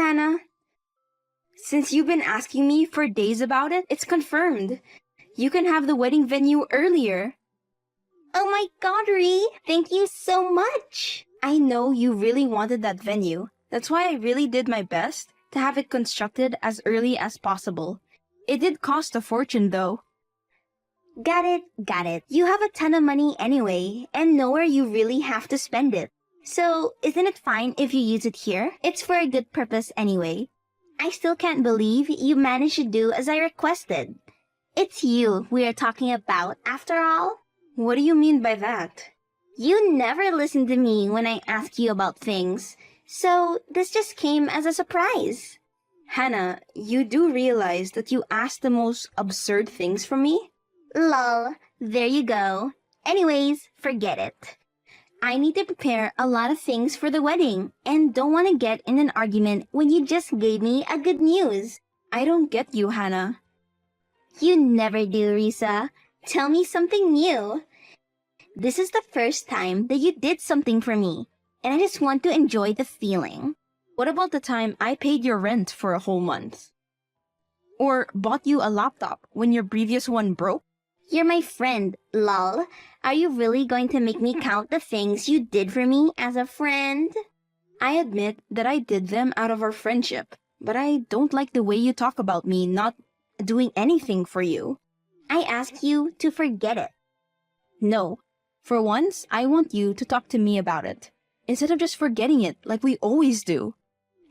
Hannah. Since you've been asking me for days about it, it's confirmed. You can have the wedding venue earlier. Oh my God, Ree! Thank you so much! I know you really wanted that venue. That's why I really did my best to have it constructed as early as possible. It did cost a fortune though. Got it. You have a ton of money anyway, and nowhere you really have to spend it. So, isn't it fine if you use it here? It's for a good purpose anyway. I still can't believe you managed to do as I requested. It's you we are talking about, after all. What do you mean by that? You never listen to me when I ask you about things, so this just came as a surprise. Hannah, you do realize that you asked the most absurd things from me? Lol, there you go. Anyways, forget it. I need to prepare a lot of things for the wedding and don't want to get in an argument when you just gave me a good news. I don't get you, Hannah. You never do, Risa. Tell me something new. This is the first time that you did something for me, and I just want to enjoy the feeling. What about the time I paid your rent for a whole month? Or bought you a laptop when your previous one broke? You're my friend, lol. Are you really going to make me count the things you did for me as a friend? I admit that I did them out of our friendship, but I don't like the way you talk about me not doing anything for you. I ask you to forget it. No. For once, I want you to talk to me about it, instead of just forgetting it like we always do.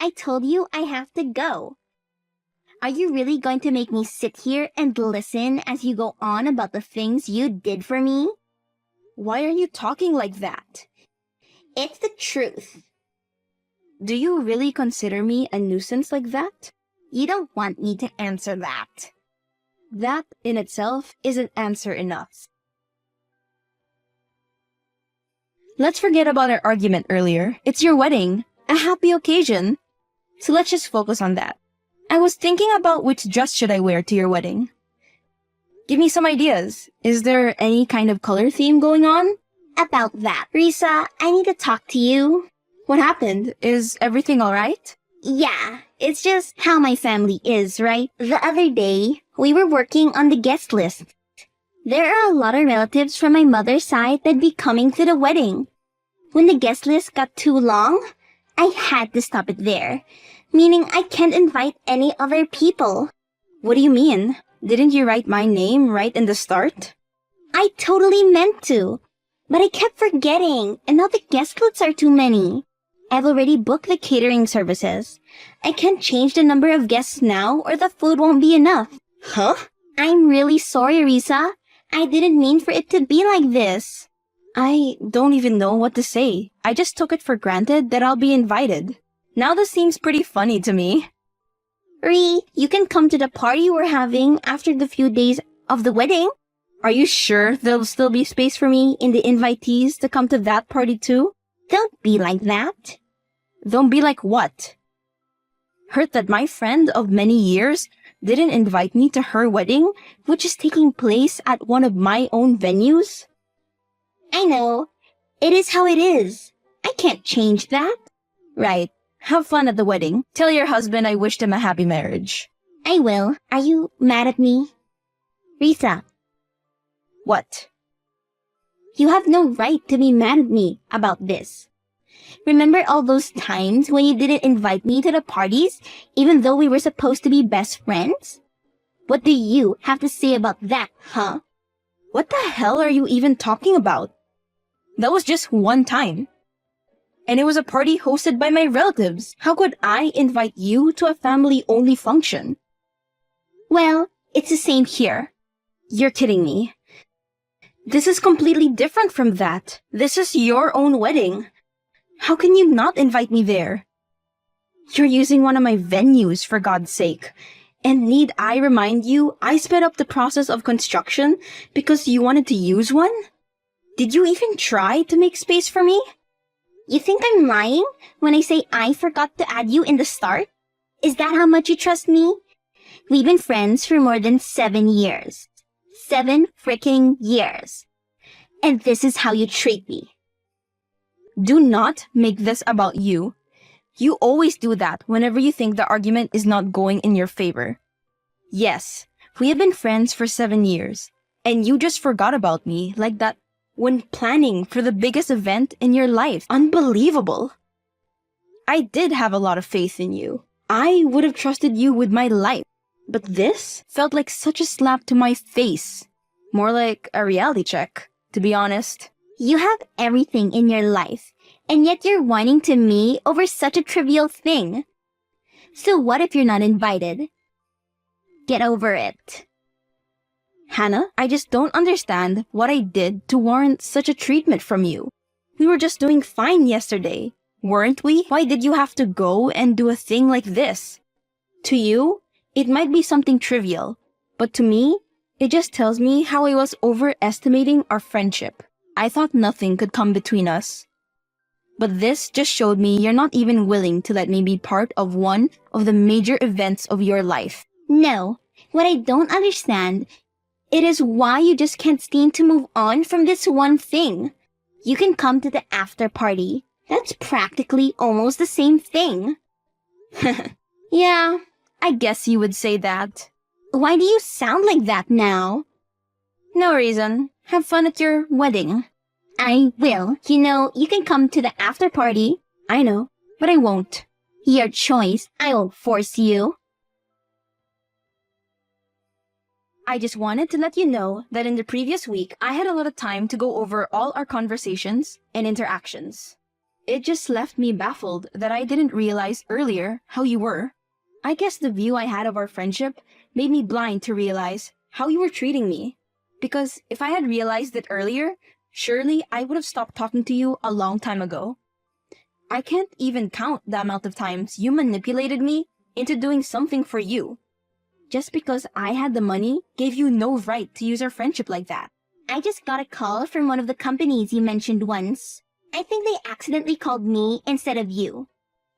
I told you I have to go. Are you really going to make me sit here and listen as you go on about the things you did for me? Why are you talking like that? It's the truth. Do you really consider me a nuisance like that? You don't want me to answer that. That in itself isn't answer enough. Let's forget about our argument earlier. It's your wedding, a happy occasion. So let's just focus on that. I was thinking about which dress should I wear to your wedding. Give me some ideas. Is there any kind of color theme going on? About that, Risa, I need to talk to you. What happened? Is everything alright? Yeah, it's just how my family is, right? The other day, we were working on the guest list. There are a lot of relatives from my mother's side that'd be coming to the wedding. When the guest list got too long, I had to stop it there, meaning I can't invite any other people. What do you mean? Didn't you write my name right in the start? I totally meant to, but I kept forgetting, and now the guest lists are too many. I've already booked the catering services. I can't change the number of guests now or the food won't be enough. Huh? I'm really sorry, Risa. I didn't mean for it to be like this. I don't even know what to say. I just took it for granted that I'll be invited. Now this seems pretty funny to me. Ree, you can come to the party we're having after the few days of the wedding. Are you sure there'll still be space for me in the invitees to come to that party too? Don't be like that. Don't be like what? Hurt that my friend of many years didn't invite me to her wedding, which is taking place at one of my own venues? I know. It is how it is. I can't change that. Right. Have fun at the wedding. Tell your husband I wished him a happy marriage. I will. Are you mad at me? Risa. What? You have no right to be mad at me about this. Remember all those times when you didn't invite me to the parties, even though we were supposed to be best friends? What do you have to say about that, huh? What the hell are you even talking about? That was just one time. And it was a party hosted by my relatives. How could I invite you to a family-only function? Well, it's the same here. You're kidding me. This is completely different from that. This is your own wedding. How can you not invite me there? You're using one of my venues, for God's sake. And need I remind you, I sped up the process of construction because you wanted to use one? Did you even try to make space for me? You think I'm lying when I say I forgot to add you in the start? Is that how much you trust me? We've been friends for more than 7 years. 7 freaking years. And this is how you treat me. Do not make this about you. You always do that whenever you think the argument is not going in your favor. Yes, we have been friends for 7 years, and you just forgot about me like that when planning for the biggest event in your life. Unbelievable. I did have a lot of faith in you. I would have trusted you with my life. But this felt like such a slap to my face. More like a reality check, to be honest. You have everything in your life, and yet you're whining to me over such a trivial thing. So what if you're not invited? Get over it. Hannah, I just don't understand what I did to warrant such a treatment from you. We were just doing fine yesterday, weren't we? Why did you have to go and do a thing like this? To you, it might be something trivial, but to me, it just tells me how I was overestimating our friendship. I thought nothing could come between us. But this just showed me you're not even willing to let me be part of one of the major events of your life. No, what I don't understand, it is why you just can't seem to move on from this one thing. You can come to the after party. That's practically almost the same thing. Yeah, I guess you would say that. Why do you sound like that now? No reason. Have fun at your wedding. I will. You know, you can come to the after party. I know, but I won't. Your choice. I won't force you. I just wanted to let you know that in the previous week, I had a lot of time to go over all our conversations and interactions. It just left me baffled that I didn't realize earlier how you were. I guess the view I had of our friendship made me blind to realize how you were treating me. Because if I had realized it earlier, surely I would have stopped talking to you a long time ago. I can't even count the amount of times you manipulated me into doing something for you. Just because I had the money gave you no right to use our friendship like that. I just got a call from one of the companies you mentioned once. I think they accidentally called me instead of you.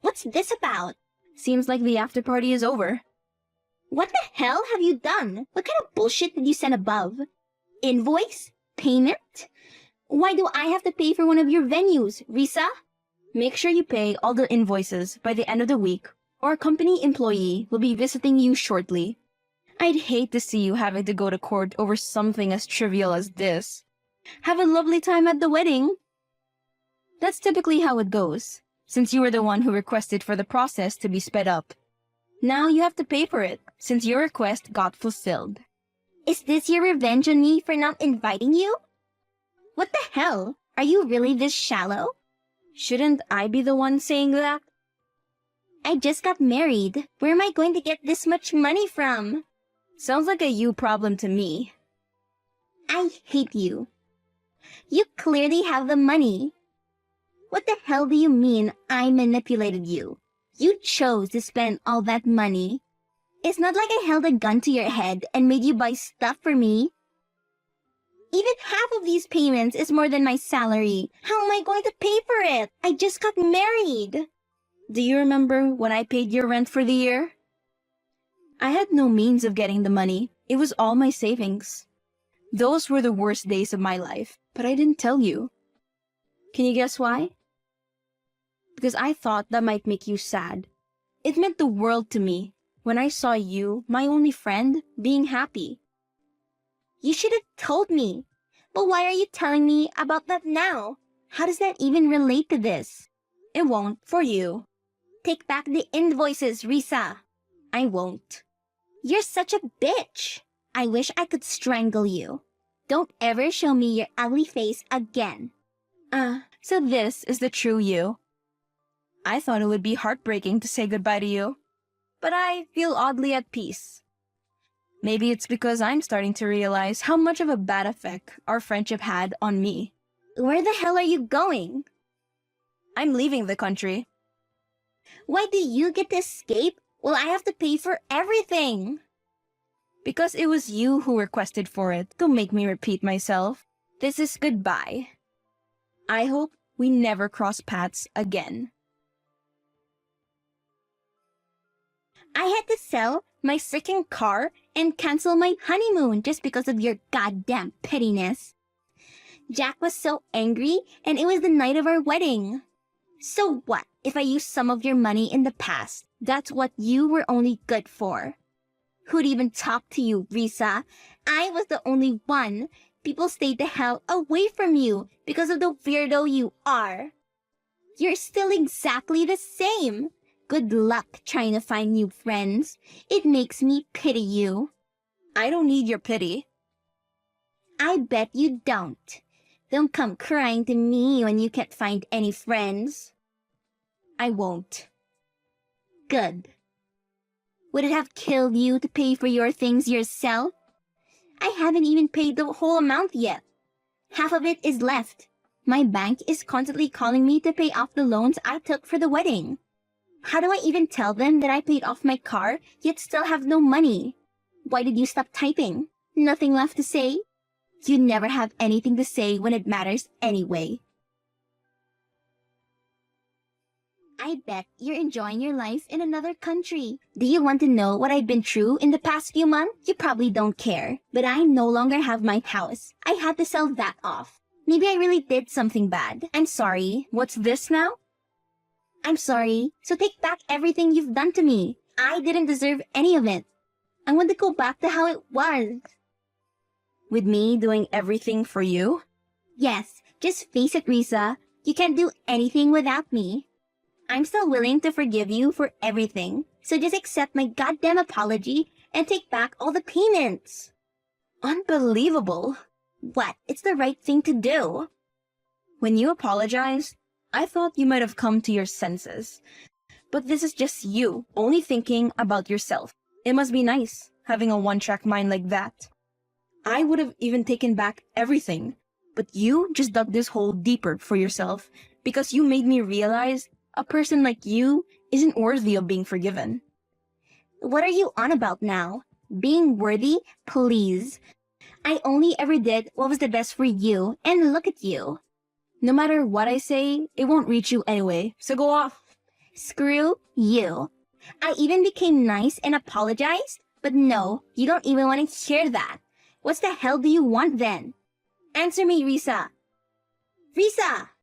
What's this about? Seems like the after party is over. What the hell have you done? What kind of bullshit did you send above? Invoice? Payment? Why do I have to pay for one of your venues, Risa? Make sure you pay all the invoices by the end of the week, or a company employee will be visiting you shortly. I'd hate to see you having to go to court over something as trivial as this. Have a lovely time at the wedding. That's typically how it goes, since you were the one who requested for the process to be sped up. Now you have to pay for it, since your request got fulfilled. Is this your revenge on me for not inviting you? What the hell? Are you really this shallow? Shouldn't I be the one saying that? I just got married. Where am I going to get this much money from? Sounds like a you problem to me. I hate you. You clearly have the money. What the hell do you mean I manipulated you? You chose to spend all that money. It's not like I held a gun to your head and made you buy stuff for me. Even half of these payments is more than my salary. How am I going to pay for it? I just got married. Do you remember when I paid your rent for the year? I had no means of getting the money. It was all my savings. Those were the worst days of my life, but I didn't tell you. Can you guess why? Because I thought that might make you sad. It meant the world to me when I saw you, my only friend, being happy. You should have told me. But why are you telling me about that now? How does that even relate to this? It won't for you. Take back the invoices, Risa. I won't. You're such a bitch. I wish I could strangle you. Don't ever show me your ugly face again. So this is the true you. I thought it would be heartbreaking to say goodbye to you, but I feel oddly at peace. Maybe it's because I'm starting to realize how much of a bad effect our friendship had on me. Where the hell are you going? I'm leaving the country. Why do you get to escape while I have to pay for everything? Because it was you who requested for it. Don't make me repeat myself. This is goodbye. I hope we never cross paths again. I had to sell my freaking car and cancel my honeymoon just because of your goddamn pettiness. Jack was so angry, and it was the night of our wedding. So what? if I used some of your money in the past, that's what you were only good for. Who'd even talk to you, Risa? I was the only one. People stayed the hell away from you because of the weirdo you are. You're still exactly the same. Good luck trying to find new friends. It makes me pity you. I don't need your pity. I bet you don't. Don't come crying to me when you can't find any friends. I won't. Good. Would it have killed you to pay for your things yourself? I haven't even paid the whole amount yet. Half of it is left. My bank is constantly calling me to pay off the loans I took for the wedding. How do I even tell them that I paid off my car yet still have no money? Why did you stop typing? Nothing left to say? You never have anything to say when it matters anyway. I bet you're enjoying your life in another country. Do you want to know what I've been through in the past few months? You probably don't care. But I no longer have my house. I had to sell that off. Maybe I really did something bad. I'm sorry. What's this now? I'm sorry. So take back everything you've done to me. I didn't deserve any of it. I want to go back to how it was. With me doing everything for you? Yes, just face it, Risa. You can't do anything without me. I'm still willing to forgive you for everything. So just accept my goddamn apology and take back all the payments. Unbelievable. What? It's the right thing to do. When you apologized, I thought you might have come to your senses. But this is just you, only thinking about yourself. It must be nice, having a one-track mind like that. I would have even taken back everything, but you just dug this hole deeper for yourself because you made me realize a person like you isn't worthy of being forgiven. What are you on about now? Being worthy? Please. I only ever did what was the best for you, and look at you. No matter what I say, it won't reach you anyway, so go off. Screw you. I even became nice and apologized, but no, you don't even want to hear that. What the hell do you want then? Answer me, Risa. Risa!